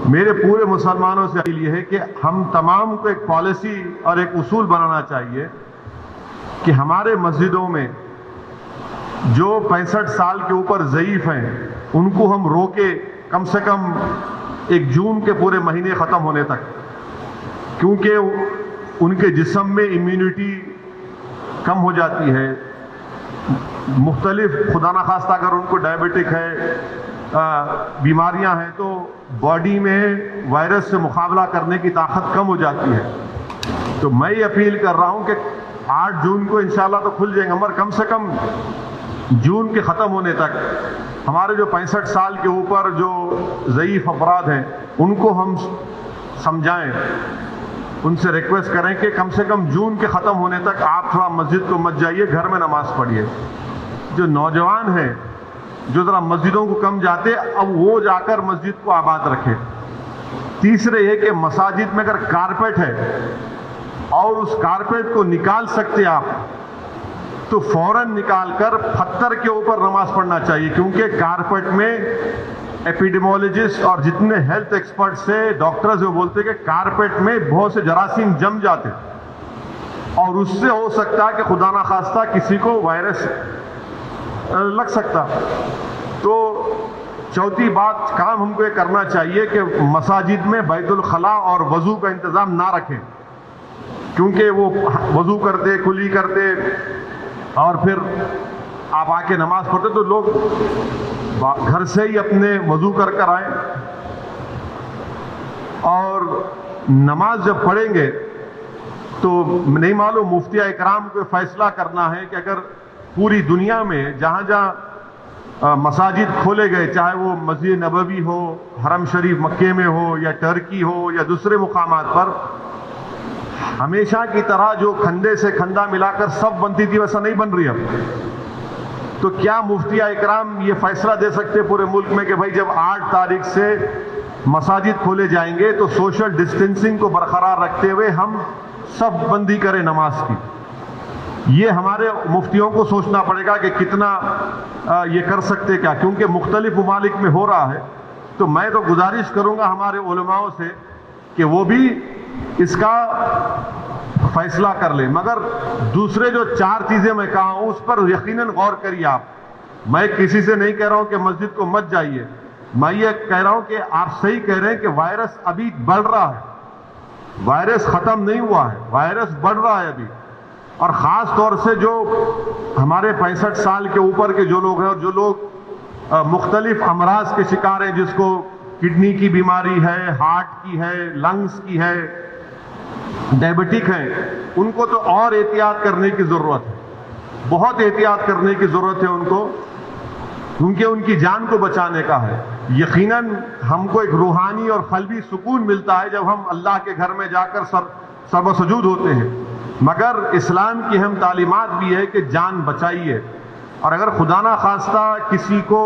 میرے پورے مسلمانوں سے اپیل یہ ہے کہ ہم تمام کو ایک پالیسی اور ایک اصول بنانا چاہیے کہ ہمارے مسجدوں میں جو 65 سال کے اوپر ضعیف ہیں ان کو ہم روکے کم سے کم 1 جون کے پورے مہینے ختم ہونے تک، کیونکہ ان کے جسم میں امیونٹی کم ہو جاتی ہے، مختلف خدا نخواستہ اگر ان کو ڈائبٹک ہے، بیماریاں ہیں، تو باڈی میں وائرس سے مقابلہ کرنے کی طاقت کم ہو جاتی ہے۔ تو میں یہ اپیل کر رہا ہوں کہ 8 جون کو انشاءاللہ تو کھل جائیں گے، مگر کم سے کم جون کے ختم ہونے تک ہمارے جو 65 سال کے اوپر جو ضعیف افراد ہیں ان کو ہم سمجھائیں، ان سے ریکویسٹ کریں کہ کم سے کم جون کے ختم ہونے تک آپ تھوڑا مسجد کو مت جائیے، گھر میں نماز پڑھیے۔ جو نوجوان ہیں جو ذرا مسجدوں کو کم جاتے، اب وہ جا کر مسجد کو آباد رکھے۔ تیسرے یہ کہ مساجد میں اگر کارپیٹ ہے اور اس کارپیٹ کو نکال سکتے آپ تو فوراً نکال کر پتھر کے اوپر نماز پڑھنا چاہیے، کیونکہ کارپیٹ میں ایپیڈیمولوجسٹ اور جتنے ہیلتھ ایکسپرٹس سے ڈاکٹرز وہ بولتے ہیں کہ کارپیٹ میں بہت سے جراثیم جم جاتے اور اس سے ہو سکتا ہے کہ خدا نخواستہ کسی کو وائرس لگ سکتا۔ تو چوتھی بات کام ہم کو یہ کرنا چاہیے کہ مساجد میں بیت الخلاء اور وضو کا انتظام نہ رکھیں، کیونکہ وہ وضو کرتے کلی کرتے اور پھر آپ آ کے نماز پڑھتے تو لوگ گھر سے ہی اپنے وضو کر آئیں، اور نماز جب پڑھیں گے تو نہیں معلوم مفتیہ اکرام کو فیصلہ کرنا ہے کہ اگر پوری دنیا میں جہاں جہاں مساجد کھولے گئے، چاہے وہ مسجد نبوی ہو، حرم شریف مکے میں ہو، یا ٹرکی ہو، یا دوسرے مقامات پر، ہمیشہ کی طرح جو کھندے سے کھندا ملا کر سب بنتی تھی ویسا نہیں بن رہی اب۔ تو کیا مفتیہ اکرام یہ فیصلہ دے سکتے پورے ملک میں کہ بھائی جب 8 تاریخ سے مساجد کھولے جائیں گے تو سوشل ڈسٹینسنگ کو برقرار رکھتے ہوئے ہم سب بندی کریں نماز کی؟ یہ ہمارے مفتیوں کو سوچنا پڑے گا کہ کتنا یہ کر سکتے کیا، کیونکہ مختلف ممالک میں ہو رہا ہے۔ تو میں تو گزارش کروں گا ہمارے علماؤں سے کہ وہ بھی اس کا فیصلہ کر لیں، مگر دوسرے جو 4 چیزیں میں کہا ہوں اس پر یقیناً غور کریے آپ۔ میں کسی سے نہیں کہہ رہا ہوں کہ مسجد کو مت جائیے، میں یہ کہہ رہا ہوں کہ آپ صحیح کہہ رہے ہیں کہ وائرس ابھی بڑھ رہا ہے، وائرس ختم نہیں ہوا ہے، وائرس بڑھ رہا ہے ابھی، اور خاص طور سے جو ہمارے 65 سال کے اوپر کے جو لوگ ہیں اور جو لوگ مختلف امراض کے شکار ہیں، جس کو کڈنی کی بیماری ہے، ہارٹ کی ہے، لنگز کی ہے، ڈائبٹک ہیں، ان کو تو اور احتیاط کرنے کی ضرورت ہے، بہت احتیاط کرنے کی ضرورت ہے ان کو، کیونکہ ان کی جان کو بچانے کا ہے۔ یقیناً ہم کو ایک روحانی اور قلبی سکون ملتا ہے جب ہم اللہ کے گھر میں جا کر سر بسجود ہوتے ہیں، مگر اسلام کی اہم تعلیمات بھی ہے کہ جان بچائیے، اور اگر خدا نہ خواستہ کسی کو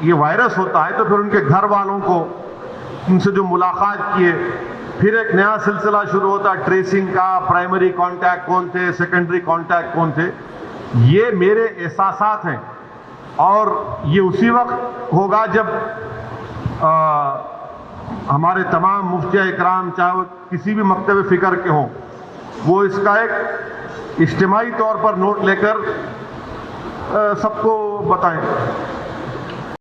یہ وائرس ہوتا ہے تو پھر ان کے گھر والوں کو ان سے جو ملاقات کیے، پھر ایک نیا سلسلہ شروع ہوتا ہے ٹریسنگ کا، پرائمری کانٹیکٹ کون تھے، سیکنڈری کانٹیکٹ کون تھے۔ یہ میرے احساسات ہیں، اور یہ اسی وقت ہوگا جب ہمارے تمام مفتیہ اکرام چاہے وہ کسی بھی مکتب فکر کے ہوں، وہ اس کا ایک اجتماعی طور پر نوٹ لے کر سب کو بتائیں۔